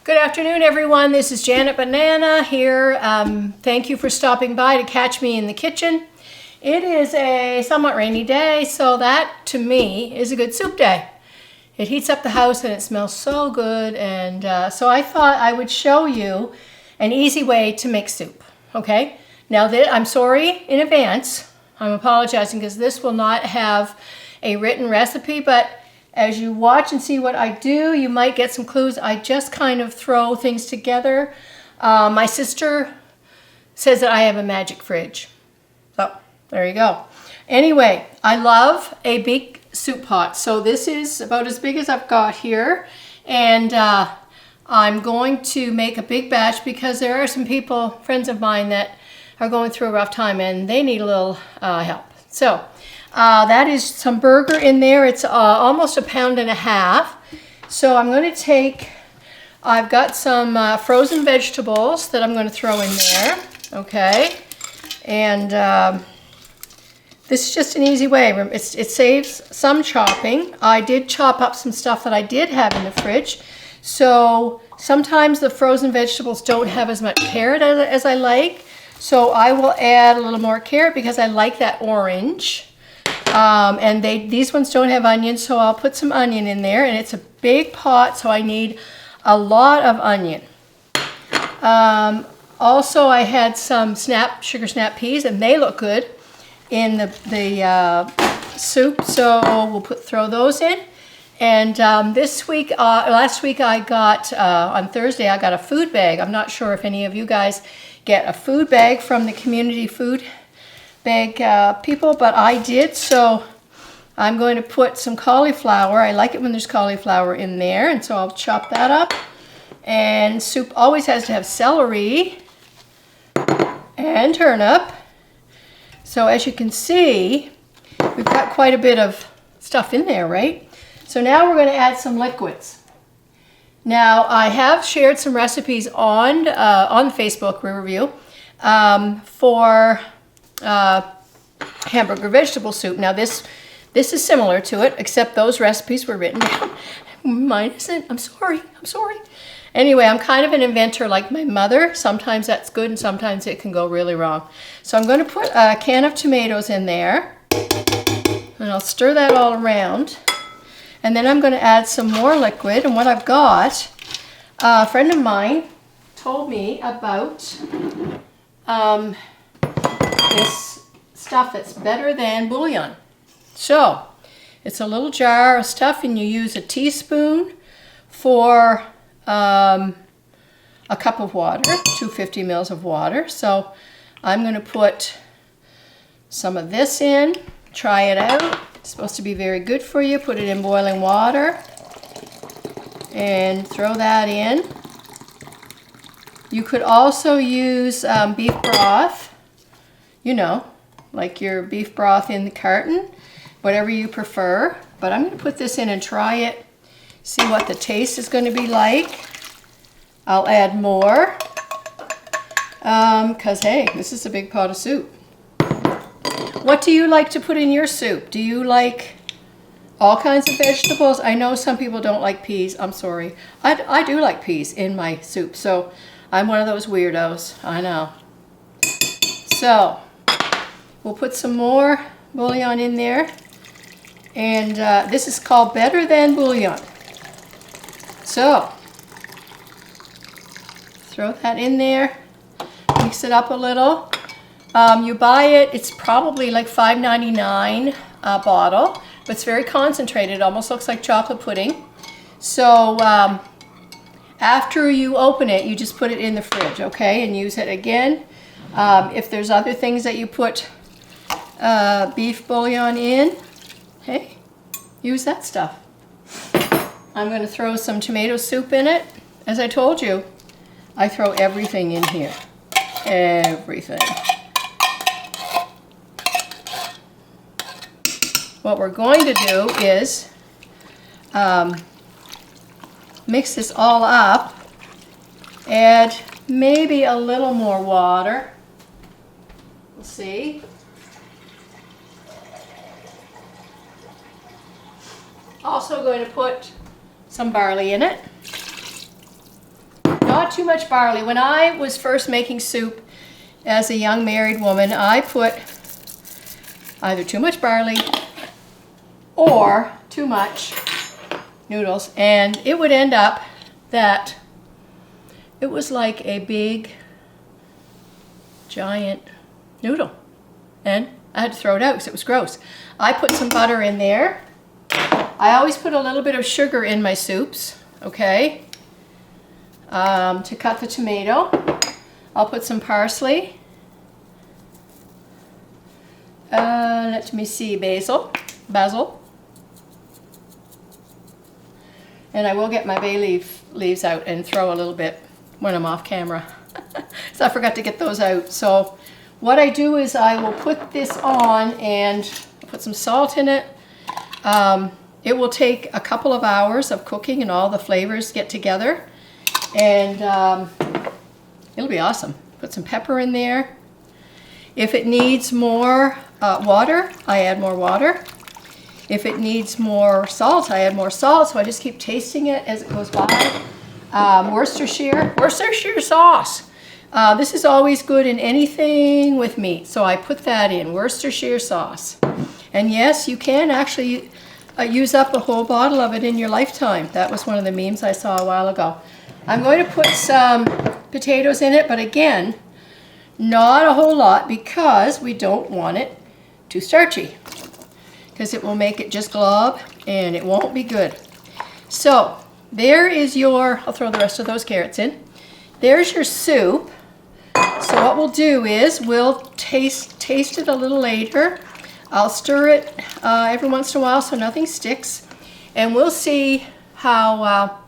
Good afternoon, everyone. This is Janet Banana here. Thank you for stopping by to catch me in the kitchen. It is a somewhat rainy day, so that, to me, is a good soup day. It heats up the house and it smells so good, and so I thought I would show you an easy way to make soup, okay? Now, I'm sorry in advance. I'm apologizing because this will not have a written recipe, but as you watch and see what I do, you might get some clues. I just kind of throw things together. My sister says that I have a magic fridge. So, there you go. Anyway, I love a big soup pot. So this is about as big as I've got here. And I'm going to make a big batch because there are some people, friends of mine, that are going through a rough time and they need a little help. So, that is some burger in there. It's almost 1.5 pounds. So I'm going to take, I've got some frozen vegetables that I'm going to throw in there. Okay. And this is just an easy way. It saves some chopping. I did chop up some stuff that I did have in the fridge. So sometimes the frozen vegetables don't have as much carrot as I like. So I will add a little more carrot because I like that orange. And these ones don't have onions, so I'll put some onion in there. And it's a big pot, so I need a lot of onion. Also, I had some sugar snap peas, and they look good in the soup, so we'll throw those in. And last week I got, on Thursday, I got a food bag. I'm not sure if any of you guys get a food bag from the community food bag people, but I did, so I'm going to put some cauliflower. I like it when there's cauliflower in there, and so I'll chop that up. And soup always has to have celery and turnip. So as you can see, we've got quite a bit of stuff in there, right? So now we're going to add some liquids. Now I have shared some recipes on Facebook review for hamburger vegetable soup. Now this is similar to it, except those recipes were written down. Mine isn't. I'm sorry. Anyway, I'm kind of an inventor like my mother. Sometimes that's good and sometimes it can go really wrong. So I'm going to put a can of tomatoes in there and I'll stir that all around. And then I'm going to add some more liquid. And what I've got, a friend of mine told me about this stuff that's better than bouillon. So it's a little jar of stuff and you use a teaspoon for a cup of water, 250 mils of water. So I'm going to put some of this in, try it out. It's supposed to be very good for you. Put it in boiling water and throw that in. You could also use beef broth, you know, like your beef broth in the carton, whatever you prefer. But I'm going to put this in and try it, see what the taste is going to be like. I'll add more because, hey, this is a big pot of soup. What do you like to put in your soup? Do you like all kinds of vegetables? I know some people don't like peas. I'm sorry. I do like peas in my soup, so I'm one of those weirdos. I know. So we'll put some more bouillon in there. And this is called Better Than Bouillon. So throw that in there. Mix it up a little. You buy it, it's probably like $5.99 a bottle, but it's very concentrated. It almost looks like chocolate pudding. So after you open it, you just put it in the fridge, okay, and use it again. If there's other things that you put beef bouillon in, hey, use that stuff. I'm going to throw some tomato soup in it. As I told you, I throw everything in here. Everything. What we're going to do is mix this all up, add maybe a little more water. We'll see. Also going to put some barley in it. not too much barley. When I was first making soup as a young married woman, I put either too much barley or too much noodles, and it would end up that it was like a big giant noodle, and I had to throw it out because it was gross. I put some butter in there. I always put a little bit of sugar in my soups, okay, to cut the tomato. I'll put some parsley. Let me see, basil. And I will get my bay leaves out and throw a little bit when I'm off camera. So I forgot to get those out. So what I do is I will put this on and put some salt in it. It will take a couple of hours of cooking and all the flavors get together. And it'll be awesome. Put some pepper in there. If it needs more water, I add more water. If it needs more salt, I add more salt. So I just keep tasting it as it goes by. Worcestershire sauce. This is always good in anything with meat. So I put that in, Worcestershire sauce. And yes, you can actually use up a whole bottle of it in your lifetime. That was one of the memes I saw a while ago. I'm going to put some potatoes in it, but again, not a whole lot because we don't want it too starchy, because it will make it just glob and it won't be good. So there is your, I'll throw the rest of those carrots in. There's your soup. So what we'll do is we'll taste it a little later. I'll stir it every once in a while so nothing sticks. And we'll see how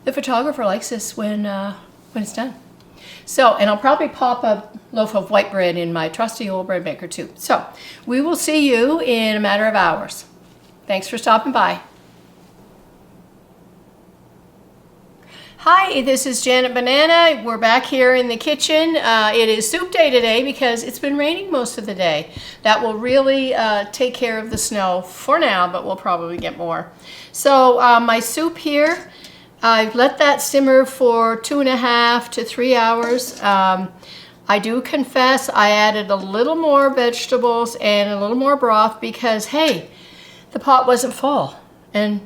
the photographer likes this when it's done. So, and I'll probably pop a loaf of white bread in my trusty old bread maker too. So, we will see you in a matter of hours. Thanks for stopping by. Hi, this is Janet Banana. We're back here in the kitchen. It is soup day today because it's been raining most of the day. That will really take care of the snow for now, but we'll probably get more. So, my soup here, I've let that simmer for 2.5 to 3 hours. I do confess I added a little more vegetables and a little more broth because, hey, the pot wasn't full. And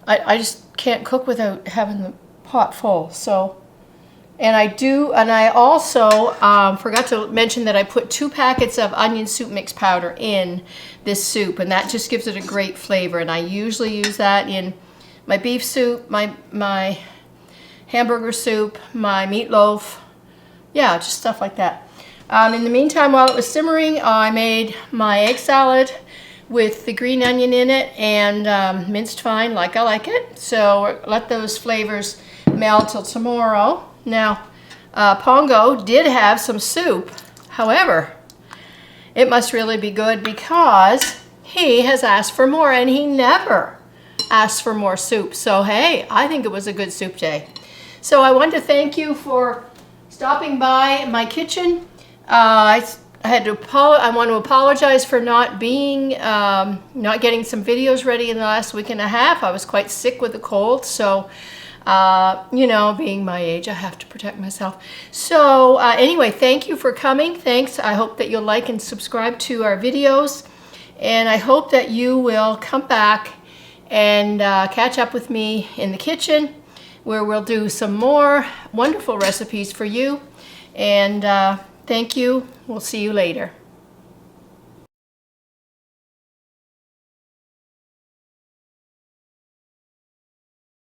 I just can't cook without having the pot full. So, and I also forgot to mention that I put 2 packets of onion soup mix powder in this soup, and that just gives it a great flavor. And I usually use that in my beef soup, my hamburger soup, my meatloaf, yeah, just stuff like that. In the meantime, while it was simmering, I made my egg salad with the green onion in it and minced fine like I like it. So let those flavors melt till tomorrow. Now, Pongo did have some soup. However, it must really be good because he has asked for more, and he never asked for more soup. So hey, I think it was a good soup day. So I want to thank you for stopping by my kitchen. I want to apologize for not getting some videos ready in the last week and a half. I was quite sick with a cold, so you know, being my age, I have to protect myself. So anyway, thank you for coming. Thanks. I hope that you'll like and subscribe to our videos, and I hope that you will come back and catch up with me in the kitchen, where we'll do some more wonderful recipes for you. And thank you. We'll see you later.